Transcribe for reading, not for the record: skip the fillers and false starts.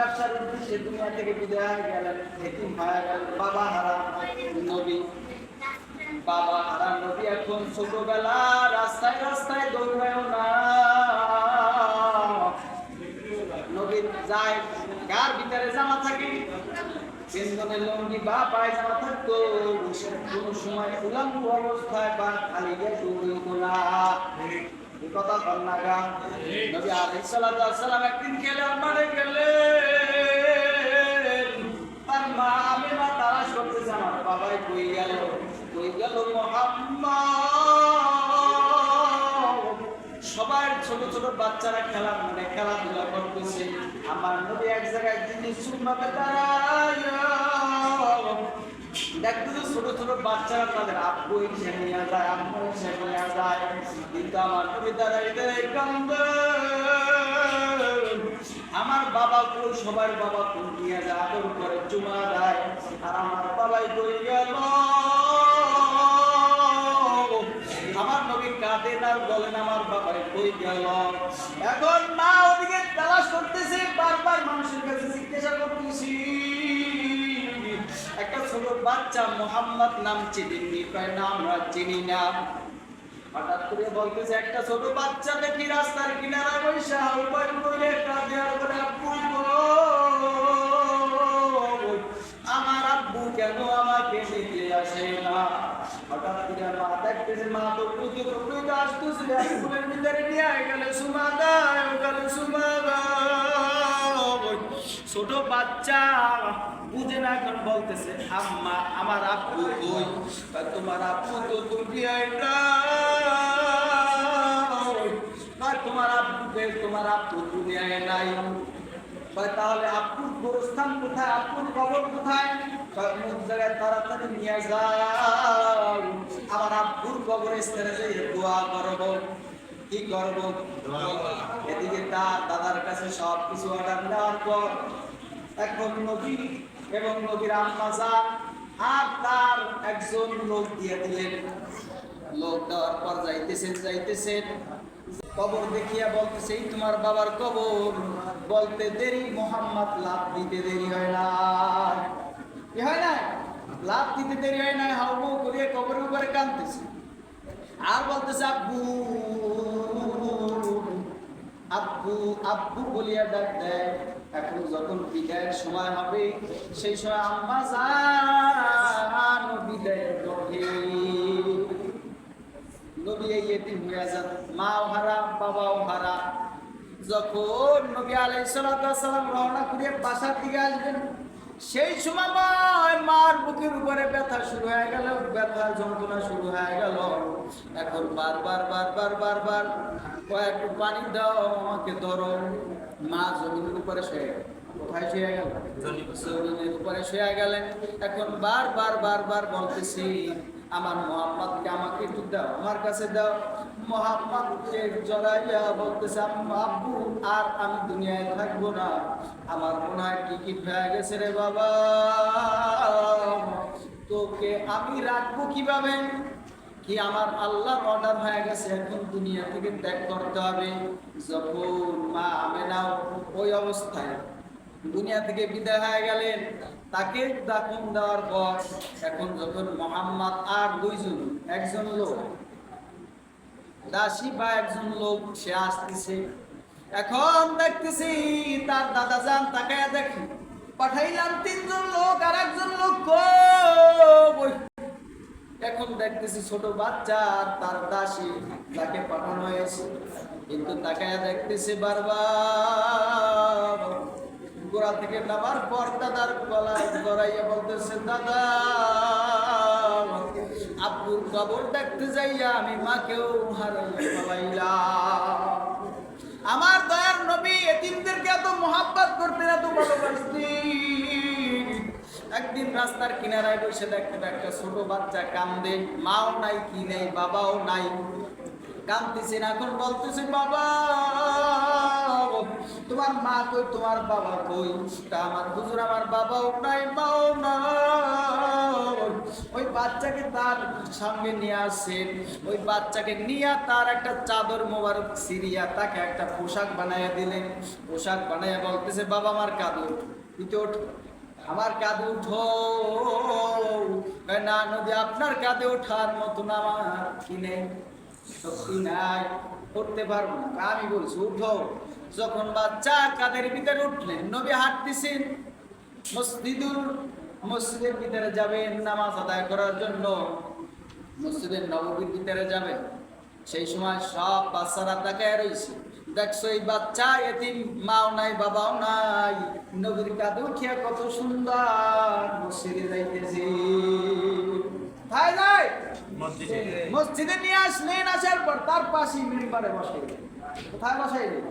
ব্যবসার উদ্দেশ্যে দুনিয়া থেকে বিদায় গেলেন, এতিম হয়ে গেলেন, বাবা হারা নবী। বাবা হারা নবী এখন ছোটবেলা রাস্তায় রাস্তায় দৌড়ায়ও না। নবীর যায় গার ভিতরে জামা থাকে, পেছনে লুঙ্গি বা পায়জামা থাকতো, কোন সময় উলঙ্গ অবস্থায় বা খালি দৌড়িত না। এই কথা কন্যা গা নবী আলাইহিস সালাম একদিন গেলেন, মাঠে গেলেন, তার মা আমিনা তালাশ করতেছে আমার বাবাই কই গেল মুহাম্মদ। সবার ছোট ছোট বাচ্চারা খেলাধুলা করতেছে, আমার নবী এক জায়গায় জিনিস সুন্নতে দাঁড়ায় দেখতেছে ছোট ছোট বাচ্চারা তাদের আব্বু এসে নিয়ে যায়, আম্মু এসে নিয়ে যায়, কিন্তু আমার নবী দাঁড়াই দাঁড়াই কান্দে, আমার বাবা কই, সবার বাবা কই নিয়ে যায়, আদর করে চুমা দেয়, আর আমার বাবাই কই গেল। আমার নবী কাঁদেন আর বলেন আমার বাবাই কই গেল। এখন মা ওদিকে তালাশ করতেছে, বারবার মানুষের কাছে জিজ্ঞাসা করতেছি। একটা ছোট বাচ্চা মোহাম্মদ নাম চিনি, কয় না আমরা চিনি না। হঠাৎ করে বলতেছে একটা ছোট বাচ্চা দেখি রাস্তার কিনারা বৈশা উপায় করে কাঁদে আর বলে আব্বু আমার আব্বু কেন আমাকে নিতে আসে না। হঠাৎ করে মা দেখতেছে মা তো পুজো করতে আসতেছে, স্কুলের ভিতরে নিয়ে গেলে সুমা দেয়, গেলে সুমা দেয়। ছোট বাচ্চা বুঝে না, এখন বলতেছে আম্মা আমার আব্বু কই, তোমার আব্বু তো দুনিয়ায় নাই, তোমার আব্বু দুনিয়ায় নাই। তাহলে আব্বুর গোরস্থান কোথায়, আব্বুর কবর কোথায়? মুখ জায়গায় তাড়াতাড়ি নিয়ে যাও, আমার আব্বুর কবরস্থানে যেয়ে দোয়া করব। কি করব? এদিকে তার দাদার কাছে সবকিছু অর্ডার দেওয়ার পর এখন নবী এবং নবীর আম্মা জান আর তার একজন লোক দিয়ে দিলেন। লোক দেওয়ার পর যাইতেছেন কবর দেখিয়া বলতেছে এই তোমার বাবার কবর। বলতে দেরি, মোহাম্মদ লাভ দিতে দেরি হয় না, কি হয় না, লাভ দিতে দেরি হয় না, হাউ করিয়ে কবরের উপরে কাঁদতেছে আর বলতেছে আব্বু আব্বু আব্বু বলিয়া ডাক দেয়। এখন যখন বিদায়ের সময় হবে সেই সময় আম্মা জান বিদায়ের পথে নবী এই এতিম হয়ে যান, মাও হারা বাবাও হারা। যখন নবী আলাইহিস সালাম রওনা করে বাসার দিকে আসবেন সেই সময় মার বুকের উপরে ব্যথা শুরু হয়ে গেল, ব্যথার যন্ত্রণা শুরু হয়ে গেল। এখন বারবার একটু পানি দাও, আমাকে ধরো। মা জমিনের উপরে শুয়ে গেল, কোথায় শুয়ে গেল? জমিনের উপরে শুয়ে গেলেন। এখন বারবার বলতেছি আমার মোহাম্মদকে আমাকে একটু দাও, আমার কাছে দাও। মোহাম্মদকে জড়াইয়া বলতেছে আব্বু আর আমি দুনিয়ায় থাকবো না, আমার মনে হয় টিকিট হয়ে গেছে রে বাবা, তোকে আমি রাখবো কিভাবে? কি আমার আল্লাহর অর্ডার হয়ে গেছে, এখন দুনিয়া থেকে ত্যাগ করতে হবে। যখন মা আমেনাও ওই অবস্থায় দুনিয়া থেকে বিদায় হয়ে গেলেন, তাকে দাফন দেওয়ার পর এখন যখন মোহাম্মদ আর দুইজন, একজন লোক দাসী বা একজন লোক সে আসতেছে, এখন দেখতেছি তার দাদা যান তাকায় দেখি পাঠাইলাম তিনজন লোক আর একজন লোক কই। এখন দেখতেছি ছোট বাচ্চা আর তার দাসী তাকে পাঠানো হয়েছে, কিন্তু তাকায় দেখতেছি বারবার গোড়া থেকে নামার পর দাদার গলায় গড়াইয়া বলতেছে দাদা আব্বুর কবর দেখতে যাইয়া আমি মাকেও হারাইয়া ফেলাইলাম। আমার দয়ার নবী এতিমদেরকে এত মহব্বত করতেন, এত ভালোবাসতেন। একদিন রাস্তার কিনারায় বসে দেখতে একটা ছোট বাচ্চা কান্দে, মাও নাই কি নেই বাবাও নাই, কান্দতেছেন। এখন বলতেছে বাবা তোমার মা কই, তোমার বাবা কই? তা আমার হুজুর আমার বাবাও নাই, মাও নাই। ওই বাচ্চাকে তার সঙ্গে নিয়ে আসেন, ওই বাচ্চাকে নিয়ে তার একটা চাদর মোবারক সিরিয়া তাকে একটা পোশাক বানাইয়া দিলেন। পোশাক বানাইয়া বলতেছে, বাবা আমার কাঁধে ওঠো, পিঠে ওঠো, আমার কাঁধে উঠো। না নদী, আপনার কাঁধে ওঠার মতন আমার কি নেই, শক্তি নাই, করতে পারবো না। আমি বলছি উঠো। যখন বাচ্চা কাঁধের ভিতরে উঠলেন, নবী হাঁটতেছেন মসজিদের ভিতরে যাবেন নামাজ আদায় করার জন্য, মসজিদের নববীর ভিতরে যাবেন। সেই সময় সব বাচ্চারা তাকায় রয়েছে, দেখছো এই বাচ্চা এতিম, মাও নাই বাবাও নাই, নবীর কাঁধে উঠিয়া কত সুন্দর মসজিদে যাইতেছে। মসজিদে নিয়ে আসলেন, আসার পর তার পাশে মিম্বারে বসাইলেন। কোথায় বসাইলেন?